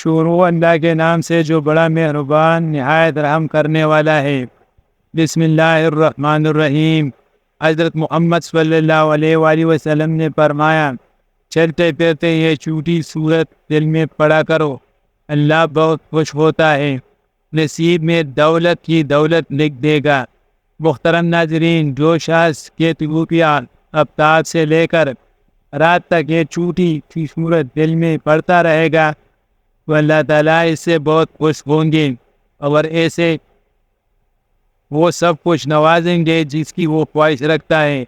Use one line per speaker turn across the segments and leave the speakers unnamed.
شروع اللہ کے نام سے جو بڑا مہربان نہایت رحم کرنے والا ہے۔ بسم اللہ الرحمن الرحیم۔ حضرت محمد صلی اللہ علیہ وآلہ وسلم نے فرمایا، چلتے پھرتے یہ چھوٹی صورت دل میں پڑا کرو، اللہ بہت خوش ہوتا ہے، نصیب میں دولت کی دولت لکھ دے گا۔ محترم ناظرین، جو شخص کے طلوع آفتاب سے لے کر رات تک یہ چھوٹی سی صورت دل میں پڑتا رہے گا تو اللہ تعالیٰ اس سے بہت خوش ہوں گے، اور ایسے وہ سب کچھ نوازیں گے جس کی وہ خواہش رکھتا ہے۔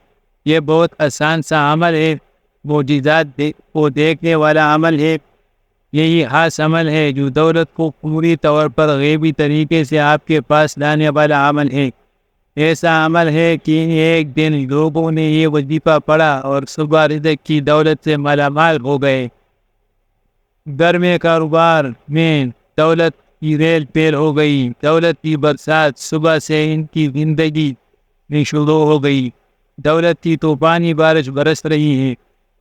یہ بہت آسان سا عمل ہے، معجزات کو دیکھنے والا عمل ہے۔ یہی خاص عمل ہے جو دولت کو پوری طور پر غیبی طریقے سے آپ کے پاس لانے والا عمل ہے۔ ایسا عمل ہے کہ ایک دن لوگوں نے یہ وظیفہ پڑھا اور صبح رزق کی دولت سے مالا مال ہو گئے۔ گھر میں کاروبار میں دولت کی ریل پیل ہو گئی، دولت کی برسات صبح سے ان کی زندگی میں شروع ہو گئی، دولت کی طوفانی بارش برس رہی ہے۔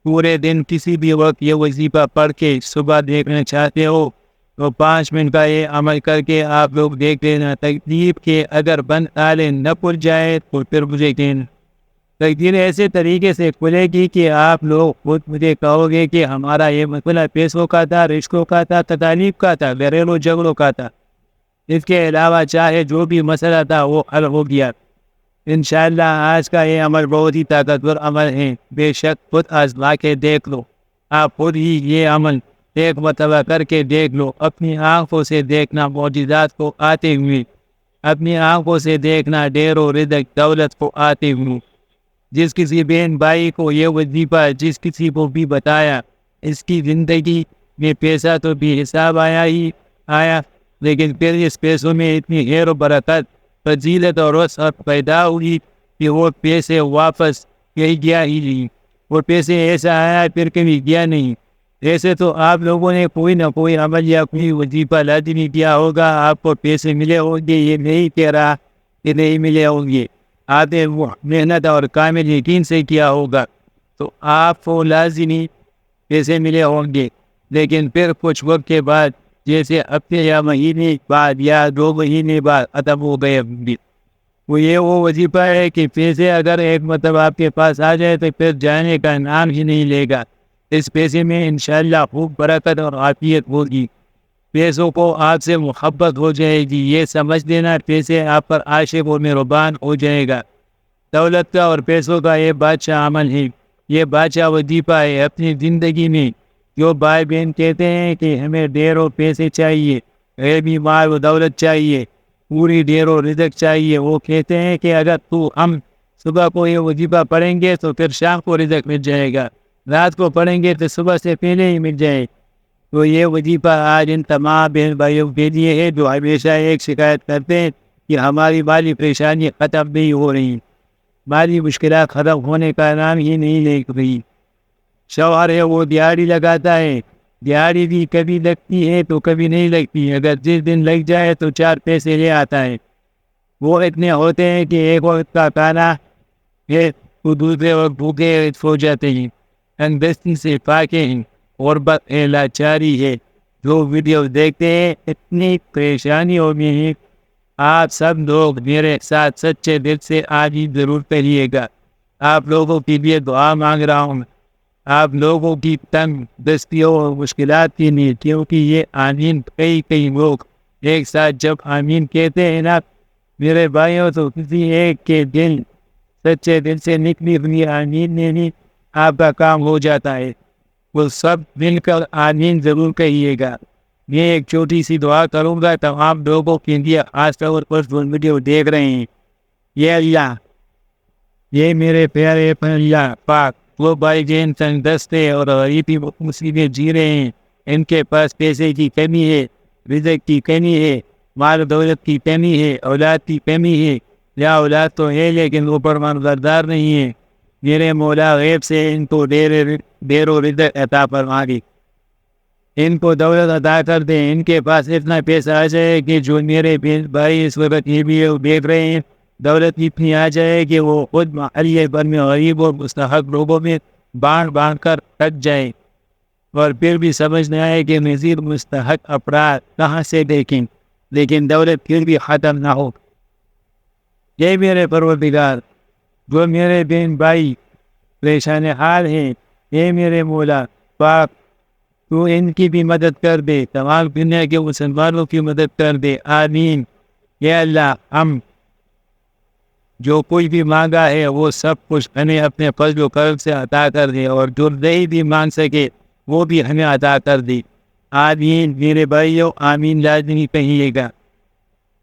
پورے دن کسی بھی وقت یہ وظیفہ پڑھ کے صبح دیکھنا چاہتے ہو تو 5 منٹ کا یہ عمل کر کے آپ لوگ دیکھ لینا۔ تقدیر کے اگر بند تالے نہ کھل جائے تو پھر مجھے کہنا۔ تقدیر ایسے طریقے سے کھلے گی کہ آپ لوگ خود مجھے کہو گے کہ ہمارا یہ مسئلہ پیسوں کا تھا، رشتوں کا تھا، تکالیف کا تھا، گھریلو جھگڑوں کا تھا، اس کے علاوہ چاہے جو بھی مسئلہ تھا وہ حل ہو گیا۔ انشاءاللہ آج کا یہ عمل بہت ہی طاقتور عمل ہے، بے شک خود آزما کے دیکھ لو۔ آپ خود ہی یہ عمل ایک مرتبہ کر کے دیکھ لو، اپنی آنکھوں سے دیکھنا معجزات کو آتے ہوئے، اپنی آنکھوں سے دیکھنا ڈھیر و رزق دولت کو آتے ہوئے۔ جس کسی بہن بھائی کو یہ وظیفہ جس کسی کو بھی بتایا، اس کی زندگی میں پیسہ تو بھی حساب آیا ہی آیا، لیکن پھر اس پیسوں میں اتنی خیر و برکت، فضیلت اور وسعت پیدا ہوئی کہ وہ پیسے واپس کہیں گیا ہی نہیں۔ وہ پیسے ایسا آیا پھر کبھی گیا نہیں۔ ایسے تو آپ لوگوں نے کوئی نہ کوئی عمل یا کوئی وظیفہ لازمی کیا ہوگا، آپ کو پیسے ملے ہوں گے، یہ نہیں کہہ رہا کہ نہیں ملے ہوں گے، آپ نے وہ محنت اور کامل یقین سے کیا ہوگا تو آپ کو لازمی پیسے ملے ہوں گے۔ لیکن پھر کچھ وقت کے بعد، جیسے ہفتے یا مہینے بعد یا 2 مہینے بعد ختم ہو گئے ہوں گے۔ وہ وظیفہ ہے کہ پیسے اگر ایک مرتبہ آپ کے پاس آ جائے تو پھر جانے کا نام ہی نہیں لے گا۔ اس پیسے میں انشاءاللہ خوب برکت اور عافیت ہوگی، پیسوں کو آپ سے محبت ہو جائے گی، یہ سمجھ لینا پیسے آپ پر عاشق و مہربان ہو جائے گا۔ دولت کا اور پیسوں کا یہ بادشاہ عمل ہے، یہ بادشاہ وظیفہ ہے۔ اپنی زندگی میں جو بھائی بہن کہتے ہیں کہ ہمیں ڈھیر و پیسے چاہیے، غیبی مال و دولت چاہیے، پوری ڈھیر و رزق چاہیے، وہ کہتے ہیں کہ اگر ہم صبح کو یہ وظیفہ پڑھیں گے تو پھر شام کو رزق مل جائے گا، رات کو پڑھیں گے تو صبح سے پہلے ہی مل جائے۔ تو یہ وظیفہ آج ان تمام بہن بھائیوں کے لیے ہے جو ہمیشہ ایک شکایت کرتے ہیں کہ ہماری مالی پریشانی ختم نہیں ہو رہی، مالی مشکلات ختم ہونے کا نام ہی نہیں لے رہی۔ شوہر ہے وہ دیہڑی لگاتا ہے، دیہڑی بھی کبھی لگتی ہے تو کبھی نہیں لگتی، اگر جس دن لگ جائے تو 4 پیسے لے آتا ہے۔ وہ اتنے ہوتے ہیں کہ ایک وقت کا کھانا ہے تو دوسرے وقت بھوکے سو جاتے ہیں۔ انگستی سے پاکے ہیں، غربت ہے، لاچاری ہے۔ جو ویڈیو دیکھتے ہیں اتنی پریشانیوں میں ہیں، آپ سب لوگ میرے ساتھ سچے دل سے آمین ضرور کریے گا۔ آپ لوگوں کے لیے دعا مانگ رہا ہوں، آپ لوگوں کی تنگ دستیوں اور مشکلات کے لیے، کیونکہ یہ آمین کئی لوگ ایک ساتھ جب آمین کہتے ہیں نا میرے بھائیوں، تو کسی ایک کے دل سچے دل سے نکلی ہوئی آمین نے آپ کا کام ہو جاتا ہے۔ وہ سب مل کر آمین ضرور کہیے گا۔ میں ایک چھوٹی سی دعا کروں گا تمام لوگوں کے لیے، خاص طور پر جو ویڈیو دیکھ رہے ہیں۔ یہ اللہ، یہ میرے پیارے اللہ پاک، وہ بھائی جین تنگ دستے اور غریبی مصیبتیں جی رہے ہیں، ان کے پاس پیسے کی کمی ہے، رزق کی کمی ہے، مال و دولت کی کمی ہے، اولاد کی کمی ہے، یا اولاد تو ہے لیکن وہ فرمانبردار نہیں ہے۔ میرے مولا غیب سے ان کو دیر و رزق عطا فرما دے، ان کو دولت عطا کر دیں، ان کے پاس اتنا پیسہ آ جائے کہ جو میرے بھائی اس وقت یہ بھی دیکھ رہے ہیں، دولت اتنی آ جائے کہ وہ خود محلے بھر میں غریب اور مستحق لوگوں میں بانٹ کر تھک جائے۔ اور پھر بھی سمجھ نہ آئے کہ مزید مستحق افراد کہاں سے دیکھیں، لیکن دولت پھر بھی ختم نہ ہو۔ یہ میرے پروردگار، جو میرے بہن بھائی پریشان حال ہیں، اے میرے مولا پاک، تو ان کی بھی مدد کر دے، تمام دنیا کے مسلمانوں کی مدد کر دے، آمین۔ یا اللہ، ہم جو کچھ بھی مانگا ہے وہ سب کچھ ہمیں اپنے فضل و کرم سے عطا کر دے، اور جو نہیں بھی مانگ سکے وہ بھی ہمیں عطا کر دے، آمین۔ میرے بھائیوں، آمین لازمی کہیے گا۔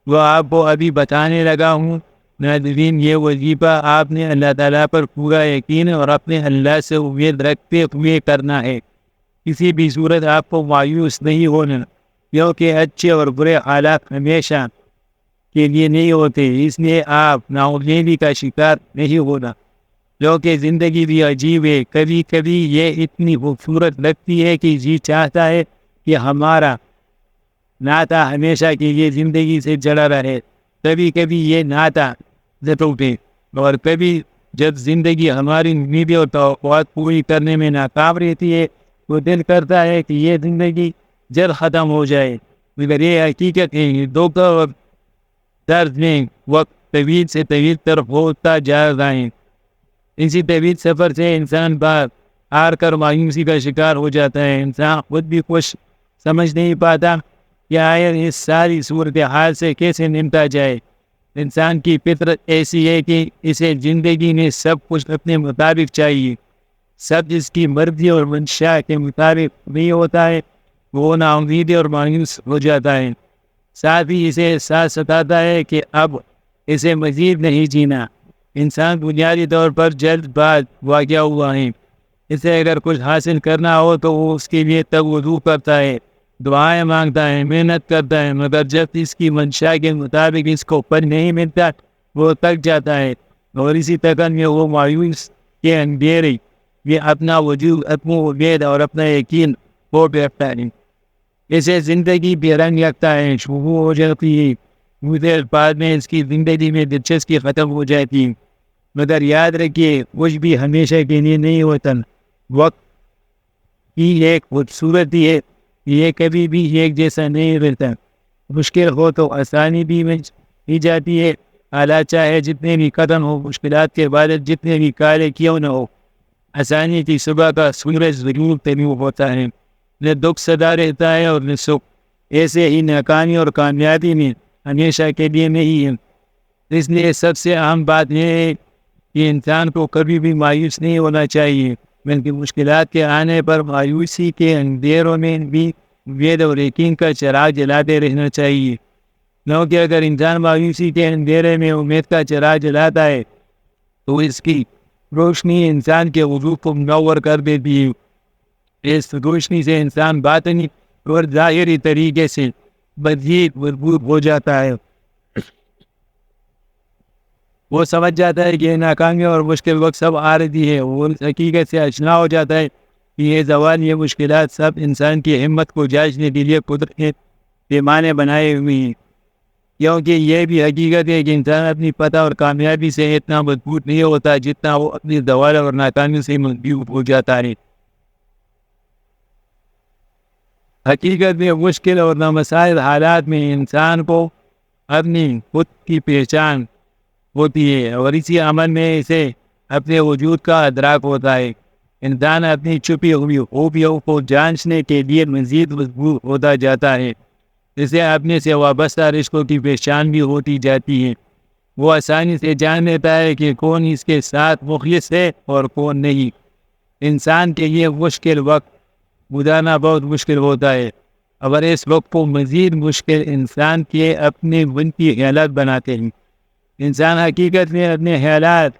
وہ آپ کو ابھی بتانے لگا ہوں ناظرین، یہ وظیفہ آپ نے اللہ تعالیٰ پر پورا یقین اور اپنے اللہ سے امید رکھتے ہوئے کرنا ہے۔ کسی بھی صورت آپ کو مایوس نہیں ہونا، کیونکہ اچھے اور برے حالات ہمیشہ کے لیے نہیں ہوتے، اس لیے آپ ناامیدی کا شکار نہیں ہونا، کیونکہ زندگی بھی عجیب ہے۔ کبھی کبھی یہ اتنی خوبصورت لگتی ہے کہ جی چاہتا ہے کہ ہمارا ناطہ ہمیشہ کے لیے زندگی سے جڑا رہے۔ کبھی کبھی یہ ناطہ ٹوٹے، اور کبھی جب زندگی ہماری امیدیں اور توقعات پوری کرنے میں ناکام رہتی ہے تو دل کرتا ہے کہ یہ زندگی جلد ختم ہو جائے، مگر یہ حقیقت ہے، یہ دھوکہ اور درد میں وقت طویل سے طویل طرف ہوتا جا رہا ہے۔ اسی طویل سفر سے انسان بار ہار کر مایوسی کا شکار ہو جاتا ہے۔ انسان خود بھی کچھ سمجھ نہیں پاتا کہ آخر اس ساری صورتحال سے کیسے نمٹا جائے۔ انسان کی فطرت ایسی ہے کہ اسے زندگی میں سب کچھ اپنے مطابق چاہیے، سب اس کی مرضی اور منشا کے مطابق نہیں ہوتا ہے، وہ نا امید اور مایوس ہو جاتا ہے۔ ساتھ ہی اسے احساس ستاتا ہے کہ اب اسے مزید نہیں جینا۔ انسان بنیادی طور پر جلد باز واقع ہوا ہے، اسے اگر کچھ حاصل کرنا ہو تو وہ اس کے لیے توضع کرتا ہے، دعائیں مانگتا ہے، محنت کرتا ہے، مگر جب اس کی منشا کے مطابق اس کو پھل نہیں ملتا وہ تک جاتا ہے، اور اسی تکن میں وہ مایوس کے اندھیرے یہ اپنا وجود، اپنی امید اور اپنا یقین کھو بیٹھتا ہے۔ اسے زندگی بے رنگ لگتا ہے، شروع ہو جاتی ہے، مجھے بعد میں اس کی زندگی میں دلچسپی ختم ہو جاتی ہے۔ مگر یاد رکھیے، کچھ بھی ہمیشہ کے لیے نہیں ہوتا۔ وقت کی ایک خوبصورتی ہے، یہ کبھی بھی ایک جیسا نہیں رہتا۔ مشکل ہو تو آسانی بھی مل ہی جاتی ہے، حالات چاہے جتنے بھی قدم ہو، مشکلات کے بعد جتنے بھی کالے کیوں نہ ہو، آسانی کی صبح کا سورج ضرور طلوع ہوتا ہے۔ نہ دکھ سدا رہتا ہے اور نہ سکھ۔ ایسے ہی ناکامی اور کامیابی میں ہمیشہ کے لیے نہیں ہے۔ اس لیے سب سے اہم بات یہ ہے کہ انسان کو کبھی بھی مایوس نہیں ہونا چاہیے، بلکہ مشکلات کے آنے پر مایوسی کے اندھیروں میں بھی امید اور یقین کا چراغ جلاتے رہنا چاہیے، کیونکہ اگر انسان مایوسی کے اندھیرے میں امید کا چراغ جلاتا ہے تو اس کی روشنی انسان کے وجود کو منور کر دیتی ہے۔ اس روشنی سے انسان باطنی اور ظاہری طریقے سے مزید مضبوط ہو جاتا ہے۔ وہ سمجھ جاتا ہے کہ ناکامی اور مشکل وقت سب عارضی ہے، وہ اس حقیقت سے آشنا ہو جاتا ہے کہ یہ زوال، یہ مشکلات سب انسان کی ہمت کو جانچنے کے لیے قدرت نے پیمانے بنائے ہوئے ہیں، کیونکہ یہ بھی حقیقت ہے کہ انسان اپنی فتح اور کامیابی سے اتنا مضبوط نہیں ہوتا جتنا وہ اپنی زوال اور ناکامی سے مضبوط ہو جاتا ہے۔ حقیقت میں مشکل اور نامساعد حالات میں انسان کو اپنی خود کی پہچان ہوتی ہے، اور اسی عمل میں اسے اپنے وجود کا ادراک ہوتا ہے۔ انسان اپنی چھپی ہوئی خوبیوں کو جانچنے کے لیے مزید مضبوط ہوتا جاتا ہے، اسے اپنے سے وابستہ رشتوں کی پہچان بھی ہوتی جاتی ہے۔ وہ آسانی سے جان لیتا ہے کہ کون اس کے ساتھ مخلص ہے اور کون نہیں۔ انسان کے لیے مشکل وقت گزارنا بہت مشکل ہوتا ہے، اگر اس وقت کو مزید مشکل انسان کے اپنے منفی خیالات بناتے ہیں۔ انسان حقیقت میں اپنے خیالات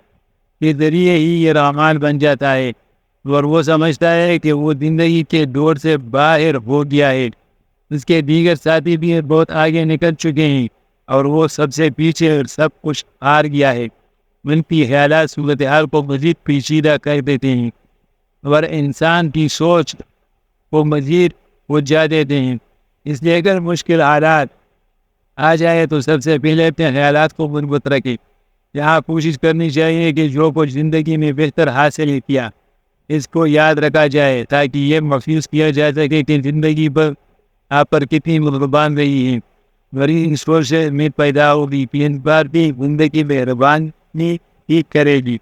کے ذریعے ہی یہ رحمان بن جاتا ہے، اور وہ سمجھتا ہے کہ وہ زندگی کے دور سے باہر ہو گیا ہے، اس کے دیگر ساتھی بھی بہت آگے نکل چکے ہیں اور وہ سب سے پیچھے اور سب کچھ ہار گیا ہے۔ منفی خیالات صورتحال کو مزید پیچیدہ کر دیتے ہیں اور انسان کی سوچ کو مزید الجھا دیتے ہیں۔ اس لیے اگر مشکل حالات آ جائے تو سب سے پہلے اپنے خیالات کو مثبت رکھیں۔ یہاں کوشش کرنی چاہیے کہ جو کچھ زندگی میں بہتر حاصل کیا اس کو یاد رکھا جائے تاکہ یہ محسوس کیا جا سکے کہ زندگی پر آپ پر کتنی مہربان رہی ہے. بڑی اس سوچ میں پیدا ہوگی کہ اس بار بھی زندگی مہربانی ہی کرے گی.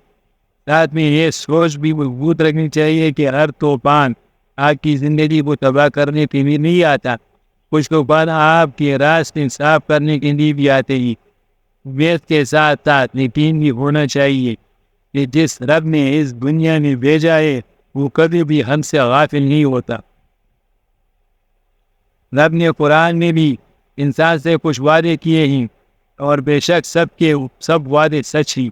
ساتھ میں یہ سوچ بھی مضبوط رکھنی چاہیے کہ ہر طوفان آپ کی زندگی کو تباہ کرنے کے لیے نہیں آتا. کچھ طوفان آپ کے راستے صاف کرنے کے لیے بھی آتے ہی. ویس کے ساتھ ساتھ یقین بھی ہونا چاہیے کہ جس رب نے اس دنیا میں بھیجا ہے وہ کبھی بھی ہم سے غافل نہیں ہوتا. رب نے قرآن میں بھی انسان سے کچھ وعدے کیے ہیں اور بے شک سب وعدے سچ ہی.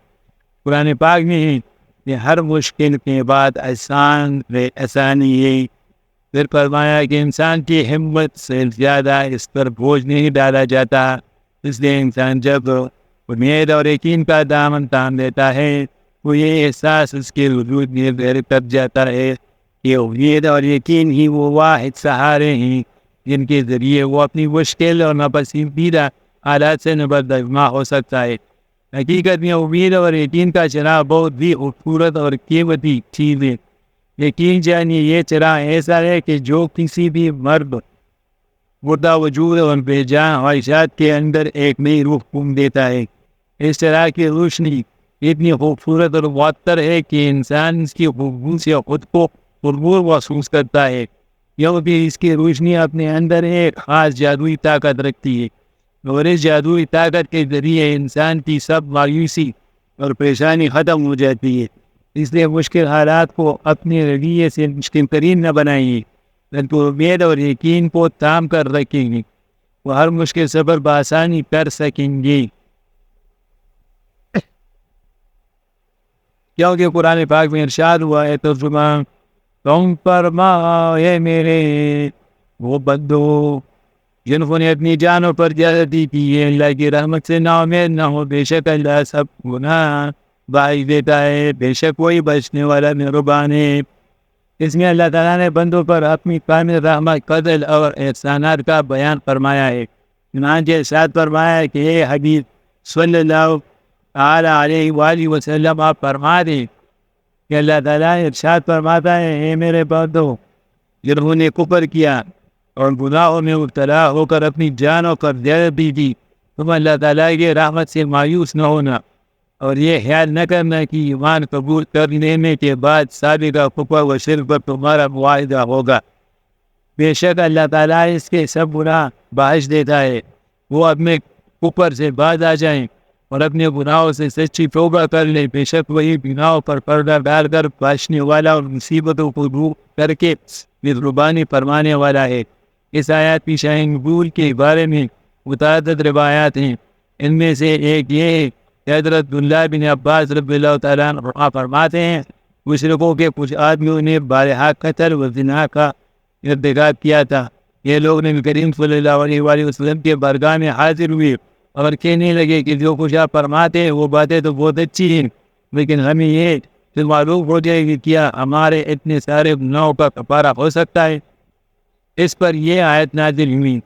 قرآن پاک میں ہے کہ ہر مشکل کے بعد آسانی ہے. پھر فرمایا کہ انسان کی ہمت سے زیادہ اس پر بوجھ نہیں ڈالا جاتا. اس لیے انسان جب امید اور یقین کا دامن تھام لیتا ہے تو یہ احساس اس کے وجود میں غیر کر جاتا ہے کہ امید اور یقین ہی وہ واحد سہارے ہیں جن کے ذریعے وہ اپنی مشکل اور ناپسندیدہ حالات سے نبردما ہو سکتا ہے. حقیقت میں امید اور یقین کا چراغ بہت ہی خوبصورت اور قیمتی چیز ہے. یقین جانیے یہ چراغ ایسا ہے کہ جو کسی بھی مرد مردہ وجود اور بے جان خواہشات کے اندر ایک نئی روح پھونک دیتا ہے. اس طرح کی روشنی اتنی خوبصورت اور معطر ہے کہ انسان اس کی خوبصورتی سے خود کو پرنور محسوس کرتا ہے. کیونکہ اس کی روشنی اپنے اندر ایک خاص جادوئی طاقت رکھتی ہے اور اس جادوئی طاقت کے ذریعے انسان کی سب مایوسی اور پریشانی ختم ہو جاتی ہے. اس لیے مشکل حالات کو اپنے رویے سے مشکل ترین نہ بنائیے بلکہ امید اور یقین کو تھام کر رکھیں گے. وہ ہر مشکل سفر بآسانی کر سکیں گے. کیونکہ قرآن پاک میں ارشاد ہوا ہے ترجمہ تم فرمائے میرے وہ بندو جنہوں نے اپنی جانوں پر زیادتی کی ہے اللہ کی رحمت سے نا امید نہ ہو. بے شک اللہ سب گناہ بائی دیتا ہے. بے شک وہی بچنے والا مہربان ہے. اس میں اللہ تعالیٰ نے بندوں پر اپنی کامل رحمت فضل اور احسانات کا بیان فرمایا ہے. چنانچہ ارشاد فرمایا ہے کہ اے حبیب صلی اللہ علیہ وآلہ وسلم آپ فرما دیں کہ اللہ تعالیٰ ارشاد فرماتا ہے اے میرے بندو جنہوں نے کفر کیا اور گناہوں میں مبتلا ہو کر اپنی جانوں پر زیادتی کی تم اللہ تعالیٰ کی رحمت سے مایوس نہ ہونا اور یہ خیال نہ کرنا کہ ایمان قبول کر لینے کے بعد سابقہ کفر و شرک پر تمہارا معاہدہ ہوگا. بے شک اللہ تعالیٰ اس کے سب گناہ بخش دیتا ہے. وہ اپنے کفر سے باز آ جائیں اور اپنے گناہوں سے سچی توبہ کر لیں. بے شک وہی گناہوں پر پردہ ڈال کر بخشنے والا اور مصیبتوں کو دور کر کے مہربانی فرمانے والا ہے. اس آیات کی شان نزول کے بارے میں متعدد روایات ہیں. ان میں سے ایک یہ ہے کہ حضرت عبداللہ بن عباس رضی اللہ تعالیٰ عنہ فرماتے ہیں مشرکوں کے کچھ آدمیوں نے بارہا قتل و زنا کا ارتکاب کیا تھا. یہ لوگ نبی کریم صلی اللہ علیہ وآلہ وسلم کے بارگاہ میں حاضر ہوئے اور کہنے لگے کہ جو کچھ آپ فرماتے ہیں وہ باتیں تو بہت اچھی ہیں لیکن ہمیں یہ معلوم ہو جائے کہ کیا ہمارے اتنے سارے گناہوں کا کفارہ ہو سکتا ہے. اس پر یہ آیت نازل ہوئی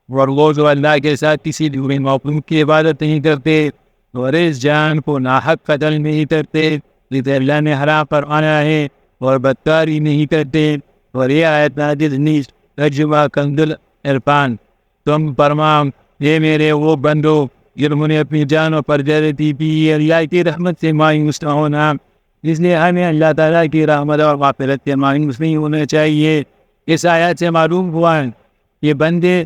اور وہ جو اللہ کے ساتھ کسی دوسرے معبود کی عبادت نہیں کرتے اور اس جان کو ناحق قتل نہیں کرتے جسے اللہ نے حرام فرمایا ہے اور بدکاری نہیں کرتے. اور یہ آیت نازل ہوئی ترجمہ کنز العرفان تم فرماؤ یہ میرے وہ بندو جنہوں نے اپنی جانوں پر زیادتی کی اللہ کی رحمت سے مایوس نہ ہونا. اس لیے ہمیں اللہ تعالیٰ کی رحمت اور مغفرت سے مایوس نہیں ہونا چاہیے. اس آیات سے معلوم ہوا کہ بندے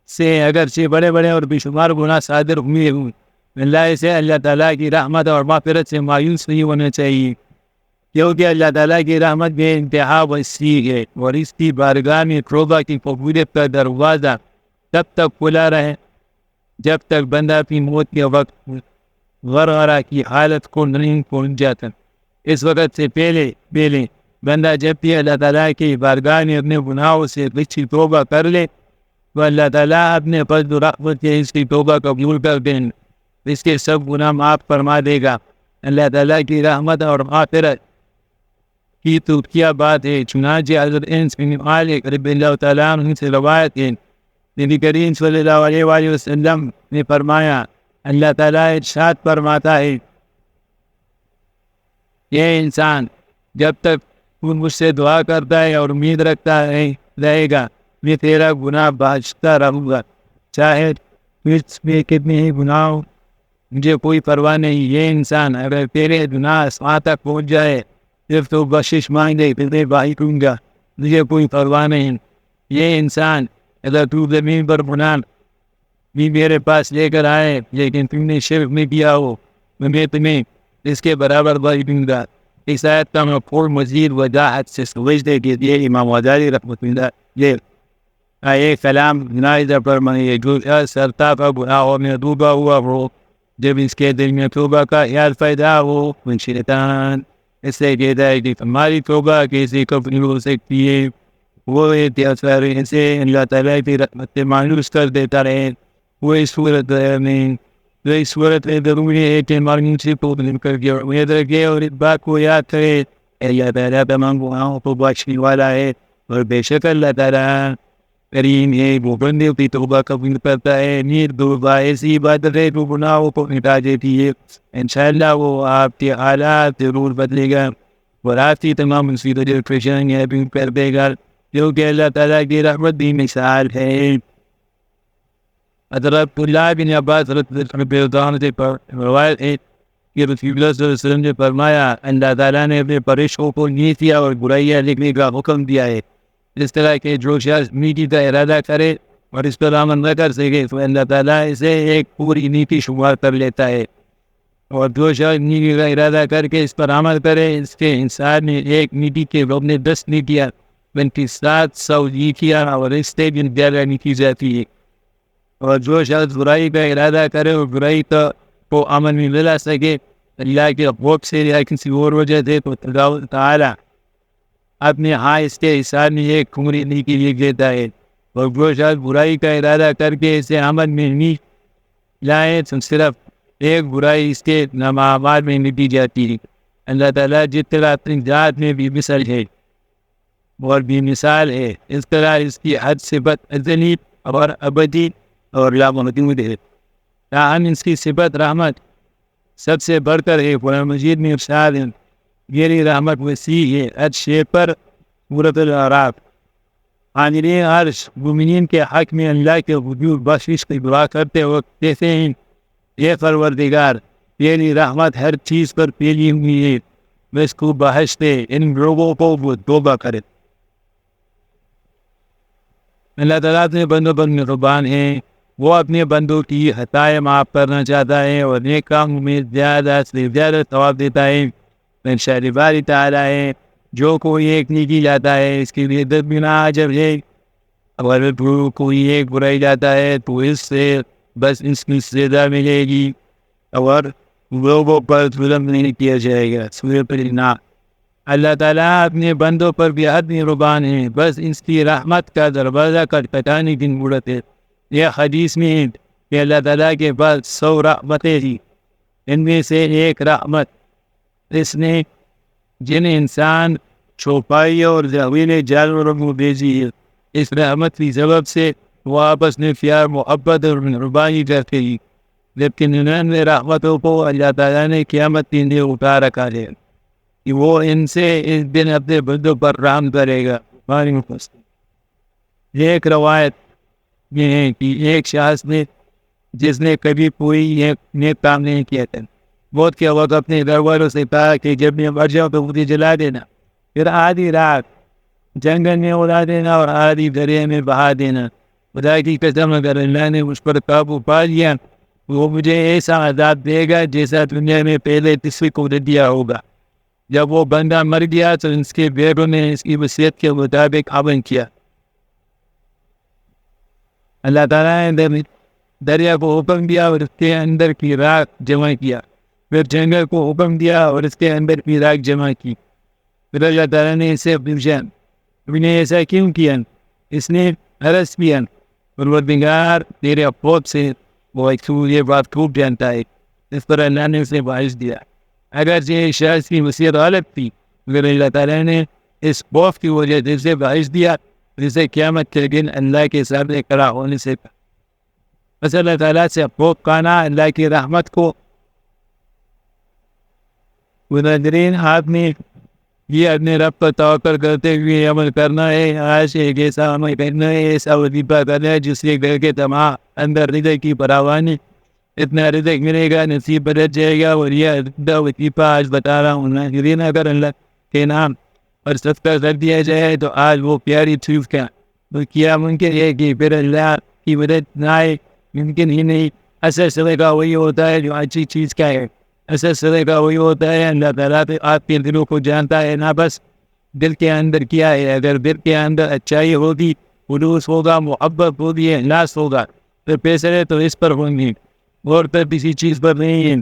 سے اگرچہ بڑے بڑے اور بے شمار گناہ صادر ہوئے ہوں اللہ سے اللہ تعالیٰ کی رحمت اور مغفرت سے مایوس نہیں ہونا چاہیے کیونکہ اللہ تعالیٰ کی رحمت بے انتہا وسیع ہے اور اس کی بارگاہ میں توبہ کی قبولیت کا دروازہ تب تک کھلا رہے جب تک بندہ اپنی موت کے وقت غرغرہ کی حالت کو نہیں پہنچ جاتا. اس وقت سے پہلے بندہ جب بھی اللہ تعالیٰ کی بارگاہ میں اپنے گناہوں سے سچی توبہ کر لے تو اللہ تعالیٰ اپنے فضل و رحمت سے اس کی توبہ قبول کر دیں اس کے سب گناہ معاف فرما دے گا. اللہ تعالیٰ کی رحمت اور مغفرت کی تو کیا بات ہے. چنانچہ حضرت انس بن مالک رضی اللہ تعالیٰ عنہ سے روایت ہے نبی کریم صلی اللہ علیہ وآلہ وسلم نے فرمایا اللہ تعالیٰ ارشاد فرماتا ہے یہ انسان جب تک تو مجھ سے دعا کرتا ہے اور امید رکھتا ہے رہے گا میں تیرا گناہ بخشتا رہوں گا، چاہے اس میں کتنے ہی گناہ ہو، مجھے کوئی پرواہ نہیں۔ یہ انسان اگر تیرے گناہ آسمان تک پہنچ جائے صرف تو بخشش مانگے تیرے بھائی دوں گا، مجھے کوئی پرواہ نہیں۔ یہ انسان اگر تو زمین پر گناہ بھی میرے پاس لے کر آئے لیکن تم نے شرک نہیں کیا ہو، میں تمہیں اس کے برابر بھائی دوں گا۔ اس آیت کا مفہوم مزید وضاحت سے سمجھنے کے لیے امام غزالی رحمۃ اللہ یہ کلام جنائزہ فرمائے جو سرتا کا گناہوں میں ڈوبا ہوا ہو، جب اس کے دل میں توبہ کا خیال پیدا ہو، شیطان اس سے کہتا ہے کہ ہماری توبہ کیسے قبول ہو سکتی ہے، وہ احتیاط سے اللہ تعالیٰ کی رحمت سے مایوس کر دیتا رہے۔ وہ اس صورت میں ضروری ہے کہ مایوسی کو دل کر کے امید رکھے اور اس بات کو یاد کرے اللہ تعالیٰ تمام گناہوں کو بخشنے والا ہے، اور بے شک اللہ تعالیٰ کریم ہے، وہ بندے کی توبہ قبول کرتا ہے۔ نیک توبہ ایسی عبادت ہے جو گناہوں کو مٹا دیتی ہے، انشاءاللہ وہ آپ کے حالات ضرور بدلے گا اور آپ کی تمام مصیبتیں پریشانیاں بھی کر دے گا، کیونکہ اللہ تعالیٰ کی رحمت بھی مثال ہے۔ حضرت اللہ بن عباس رضی اللہ عنہ سے روایت ہے کہ رسول اللہ صلی اللہ علیہ وسلم نے فرمایا اللہ تعالیٰ نے اپنے فرشتوں کو نیکیاں اور برائیاں لکھنے کا حکم دیا ہے، اس طرح کہ جو شخص نیکی کا ارادہ کرے اور اس پر عمل نہ کر سکے تو اللہ تعالیٰ اسے ایک پوری نیکی شمار کر لیتا ہے، اور جو شخص نیکی کا ارادہ کر کے اس پر عمل کرے اس کے انسان نے ایک نیکی کے بدلے 10 نیکیاں بلکہ 700 نیکیاں اور اس سے بھی زیادہ نیکی جاتی ہے، اور جو شخص برائی کا ارادہ کرے اور برائی کو عمل میں ملا سکے اللہ کے حکم سے یا کسی اور وجہ سے تو اللہ تعالیٰ اپنے اس کے حساب میں ایک کھمری نیکی لکھ دیتا ہے، اور جو شخص برائی کا ارادہ کر کے اسے عمل میں نہیں لائے تو صرف ایک برائی اس کے نامعمال میں لکھی جاتی ہے۔ اللہ تعالیٰ جس طرح اپنی ذات میں بھی مثل ہے اور بھی مثال ہے، اس طرح اس کی ہر صفت ازلی اور ابدی اور لامحدود ہے، تاہم اس کی صفت رحمت سب سے بڑھ کر ہے۔ قرآن مجید میں ارشاد ہے میری رحمت وسیع ہے ہر شے پر۔ سورۃ الاعراف۔ حاملین عرش مومنین کے حق میں اللہ کے حضور بخشش کی دعا کرتے وقت کہتے ہیں اے پروردگار تیری رحمت ہر چیز پر پھیلی ہوئی ہے، اس کو بخش دے، ان لوگوں کو وہ توبہ کرے۔ اللہ تعالیٰ اپنے بندوں پر مہربان ہے، وہ اپنے بندوں کی خطائیں معاف کرنا چاہتا ہے اور نیک کاموں میں زیادہ سے زیادہ ثواب دیتا ہے۔ انشاءاللہ باری تعالیٰ ہے جو کوئی ایک نیکی لاتا ہے اس کے لیے 10 گنا اجر ہے، اگر کوئی ایک برائی لاتا ہے تو اس سے بس اس کی سزا ملے گی اور لوگوں پر ظلم نہیں کیا جائے گا۔ سورۃ النحل۔ اللہ تعالیٰ اپنے بندوں پر بھی حد مہربان ہے، بس اس کی رحمت کا دروازہ کھٹکھٹانے کی ضرورت ہے۔ یہ حدیث میں ہے کہ اللہ تعالیٰ کے پاس 100 رحمتیں تھیں، ان میں سے ایک رحمت اس نے جن انسان چوپائی اور زہریلے جانوروں کو بھیجی ہے، اس رحمت کی سبب سے وہ آپس میں پیار محبت اور مہربانی کرتے ہیں، جبکہ 99 رحمتوں کو اللہ تعالیٰ نے قیامت کے لیے اٹھا رکھا ہے کہ وہ ان سے اس دن اپنے بندوں پر رحم کرے گا۔ ایک روایت یہ ہے کہ ایک شخص نے جس نے کبھی کوئی نیک کام نہیں کیا تھا، موت کے وقت اپنے گھر والوں سے کہا کہ جب میں مر جاؤں تو مجھے جلا دینا، پھر آدھی رات جنگل میں اڑا دینا اور آدھی دریا میں بہا دینا، خدا کی قسم اگر اللہ نے اس پر قابو پا لیا وہ مجھے ایسا عذاب دے گا جیسا دنیا میں پہلے کسی کو دیا ہوگا۔ جب وہ بندہ مر گیا تو اس کے بیٹوں نے اس کی وصیت کے مطابق عمل کیا۔ اللہ تعالیٰ نے دریا کو حکم دیا اور اس کے اندر کی راکھ جمع کیا، پھر جنگل کو حکم دیا اور اس کے اندر کی راکھ جمع کی۔ پھر اللہ تعالیٰ نے اسے پوچھا تم نے ایسا کیوں کیا؟ اس نے عرض کیا پروردگار تیرے خوف سے وہ یہ بات خوب جانتا ہے۔ اس پر اللہ نے اسے باعث دیا، اگر یہ شخص کی وصیت غلط تھی مگر اللہ تعالیٰ نے اس خوف کی وجہ سے اسے باعث دیا جسے قیامت کے دن اللہ کے سامنے کھڑا ہونے سے بس اللہ تعالیٰ سے خوف کھانا اللہ کی رحمت کو ناظرین آپ نے یہ اپنے رب پر توکل کرتے ہوئے عمل کرنا ہے. آج ایک ایسا عمل کرنا ہے، ایسا وظیفہ کرنا ہے جس سے گھر کے تمام اندر رزق کی فراوانی، اتنا رزق ملے گا، نصیب بدل جائے گا. اور یہ وظیفہ آج بتا رہا ہوں ناظرین، اگر اللہ کے نام اور صدقہ کر دیا جائے تو آج وہ پیاری چیز کا تو کیا ممکن ہے کہ پھر اللہ کی مدد نہ آئے؟ ممکن ہی نہیں. اصل صدقہ وہی ہوتا ہے جو اچھی چیز کا ہے. اصل صدقہ وہی ہوتا ہے، اللہ تعالیٰ آپ کے دلوں کو جانتا ہے نا، بس دل کے اندر کیا ہے. اگر دل کے اندر اچھائی ہوگی، خلوص ہوگا، محبت ہوگی، اخلاص ہوگا، تو پیسے تو اس پر ہوں گے اور پھر کسی چیز پر نہیں ہے.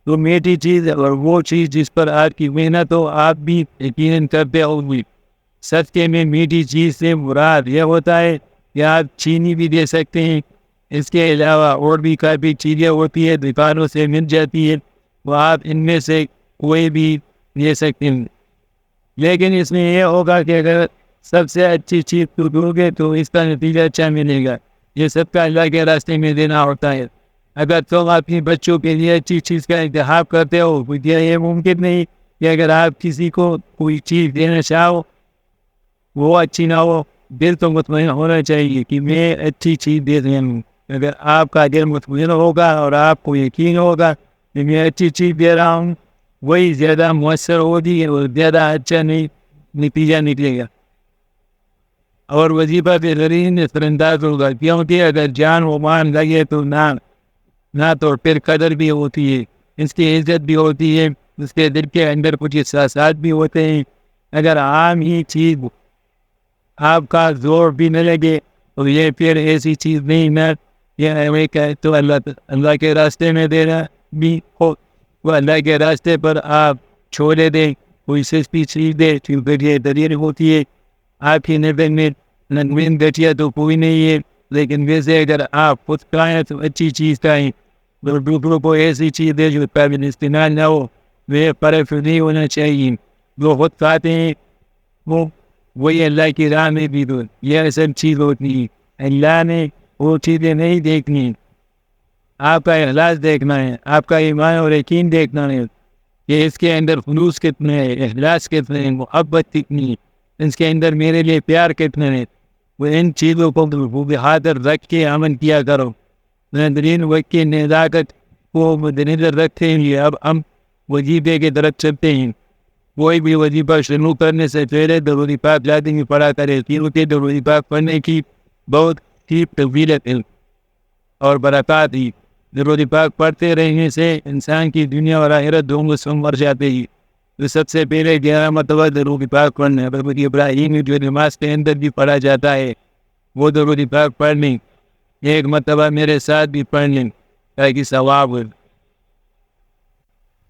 تو میٹھی چیز اور وہ چیز جس پر آپ کی محنت ہو، آپ بھی یقیناً کرتے ہوگی. صدقے میں میٹھی چیز سے مراد یہ ہوتا ہے کہ آپ چینی بھی دے سکتے ہیں. اس کے علاوہ اور بھی کافی چیزیں ہوتی ہیں، دکانوں سے مل جاتی ہے، وہ آپ ان میں سے کوئی بھی دے سکتے ہیں. لیکن اس میں یہ ہوگا کہ اگر سب سے اچھی چیز تو دو گے تو اس کا نتیجہ اچھا ملے گا. یہ سب کا اللہ کے راستے میں دینا ہوتا ہے. اگر تم اپنے بچوں کے لیے اچھی چیز کا انتخاب کرتے ہو، یہ ممکن نہیں کہ اگر آپ کسی کو کوئی چیز دینا چاہو وہ اچھی نہ ہو. دل تو مطمئن ہونا چاہیے کہ میں اچھی چیز دے رہا ہوں. اگر آپ کا دل مطمئن ہوگا اور آپ کو یقین ہوگا کہ میں اچھی چیز دے رہا ہوں، وہی زیادہ مؤثر ہوگی اور زیادہ اچھا نتیجہ نکلے گا. اور وظیفہ کے ذریعے اثر انداز ہوگا، کیونکہ اگر جان و مان لگے تو نہ تو پھر قدر بھی ہوتی ہے، اس کی عزت بھی ہوتی ہے، اس کے دل کے اندر کچھ احساسات بھی ہوتے ہیں. اگر عام ہی چیز آپ کا زور بھی نہ لگے تو یہ پھر ایسی چیز نہیں نہ یہ ہمیں کہ تو اللہ کے راستے میں دینا بھی ہو. وہ اللہ کے راستے پر آپ چھوڑے دیں، کوئی سستی چیز دے کیونکہ یہ دلیل ہوتی ہے. آپ کی نظر میں ننوین گٹیا تو کوئی نہیں ہے، لیکن ویسے اگر آپ خود کھائیں تو اچھی چیز کھائیں. دوسروں کو ایسی چیز دے جو قابل استعمال نہ ہو، وہ فرق نہیں ہونا چاہیے. جو خود کھاتے ہیں وہی اللہ کی راہ میں بھی دو. یہ سب چیز ہوتی ہے. اللہ نے وہ چیزیں نہیں دیکھنی، آپ کا اخلاص دیکھنا ہے، آپ کا ایمان اور یقین دیکھنا ہے کہ اس کے اندر خلوص کتنا ہے، اخلاص کتنا ہے، محبت کتنی ہے، اس کے اندر میرے لیے پیار کتنا ہے. وہ ان چیزوں کو بحاضر رکھ کے عمل کیا کرو. ناظرین، وقت کی نزاکت کو مد نظر رکھتے ہیں اب ہم وظیفے کی طرف چلتے ہیں. کوئی بھی وظیفہ شروع کرنے سے پہلے درود پاک لازمی پڑھا کرے، کیونکہ درود پاک پڑھنے کی بہت ہی فضیلت ہے اور برکات ہی. درود پاک پڑھتے رہنے سے انسان کی دنیا اور آخرت دونوں سنور جاتے ہی. تو سب سے پہلے 11 مرتبہ درود پاک پڑھنا. حضرت ابراہیم جو نماز کے اندر بھی پڑھا جاتا ہے وہ درود پاک پڑھنے ایک مرتبہ میرے ساتھ بھی پڑھ لیں تاکہ ثواب ہو.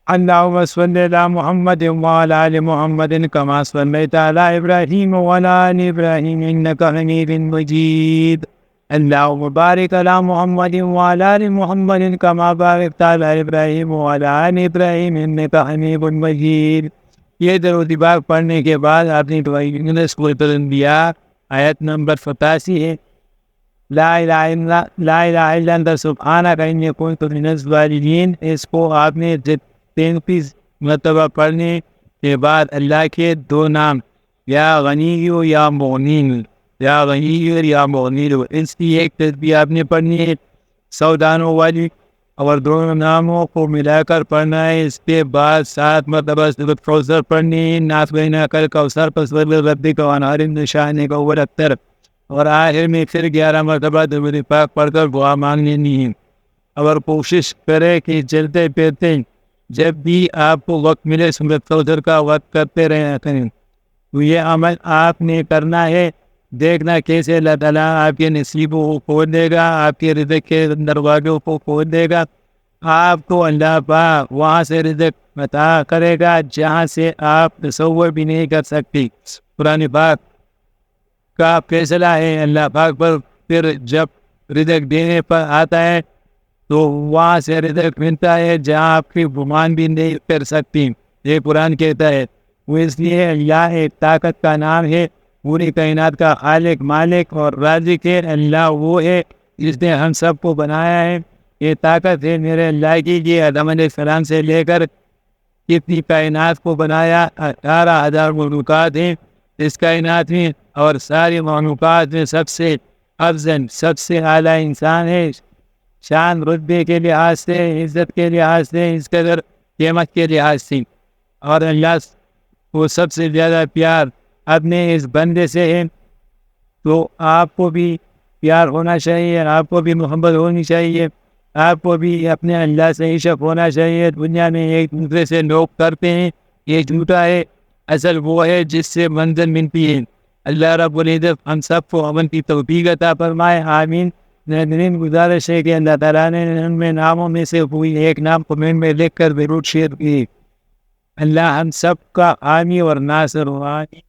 اللهم صل على محمد وعلى آل محمد كما صليت على إبراهيم وعلى آل إبراهيم إنك حميد مجيد. اللهم بارك على محمد وعلى آل محمد كما باركت على إبراهيم وعلى آل إبراهيم إنك حميد مجيد. یہ درود پاک پڑھنے کے بعد آپ نے سورۃ الانبیاء آیت نمبر 87 ہے، لا الہ الا انت سبحانک انی کنت من الظالمین. اس کو آپ نے 33 مرتبہ پڑھنے کے بعد اللہ کے 2 نام یا غنی یا مغنی، یا غنی یا مغنی، اس کی ایک تسبیح آپ نے پڑھنی ہے 100 دانوں والی، اور 2 ناموں کو ملا کر پڑھنا ہے. اس کے بعد 7 مرتبہ سورۃ کوثر پڑھنی ہے، ناس بہنا کل کوثر پسور ربک وانہار نشان کو ورتر، اور آخر میں پھر 11 مرتبہ درود پاک پڑھ کر دعا مانگ لینی ہے. اور کوشش کرے کہ چلتے پھرتے جب بھی آپ کو وقت ملے سورۃ کوثر کا وقت کرتے رہنا کریں. تو یہ عمل آپ نے کرنا ہے. دیکھنا کیسے اللہ تعالیٰ آپ کے نصیبوں کو کھول دے گا، آپ کے رزق کے دروازوں کو کھول دے گا. آپ کو اللہ پاک وہاں سے رزق عطا کرے گا جہاں سے آپ تصور بھی نہیں کر سکتی. قرآن پاک کا فیصلہ ہے اللہ پاک پر. پھر جب رزق دینے پر آتا ہے تو وہاں سے رزق ملتا ہے جہاں آپ کی گمان بھی نہیں کر سکتی. یہ قرآن کہتا ہے. وہ اس لیے اللہ ایک طاقت کا نام ہے، پوری کائنات کا خالق، مالک اور رازق ہے. اللہ وہ ہے جس نے ہم سب کو بنایا ہے. یہ طاقت ہے میرے اللہ کی. یہ آدم علیہ السلام سے لے کر کتنی کائنات کو بنایا، 18,000 مخلوقات ہیں اس کائنات میں، اور ساری مخلوقات میں سب سے افضل، سب سے اعلیٰ انسان ہے، شان رتبے کے لحاظ سے، عزت کے لحاظ سے، اس قدر قیمت کے لحاظ سے، اور اللہ کو سب سے زیادہ پیار اپنے اس بندے سے ہے۔ تو آپ کو بھی پیار ہونا چاہیے، آپ کو بھی محبت ہونی چاہیے، آپ کو بھی اپنے اللہ سے عشق ہونا چاہیے۔ دنیا میں ایک دوسرے سے لوگ کرتے ہیں، یہ جھوٹا ہے، اصل وہ ہے جس سے منزل ملتی ہے۔ اللہ رب العزت ہم سب کو امن کی توفیق عطا فرمائے، آمین۔ ناظرین، گزارش ہے کہ اللہ تعالیٰ نے ان میں ناموں میں سے کوئی ایک نام کمنٹ میں لکھ کر ضرور شیئر کی۔ اللہ ہم سب کا حامی اور ناصر ہو، آمین۔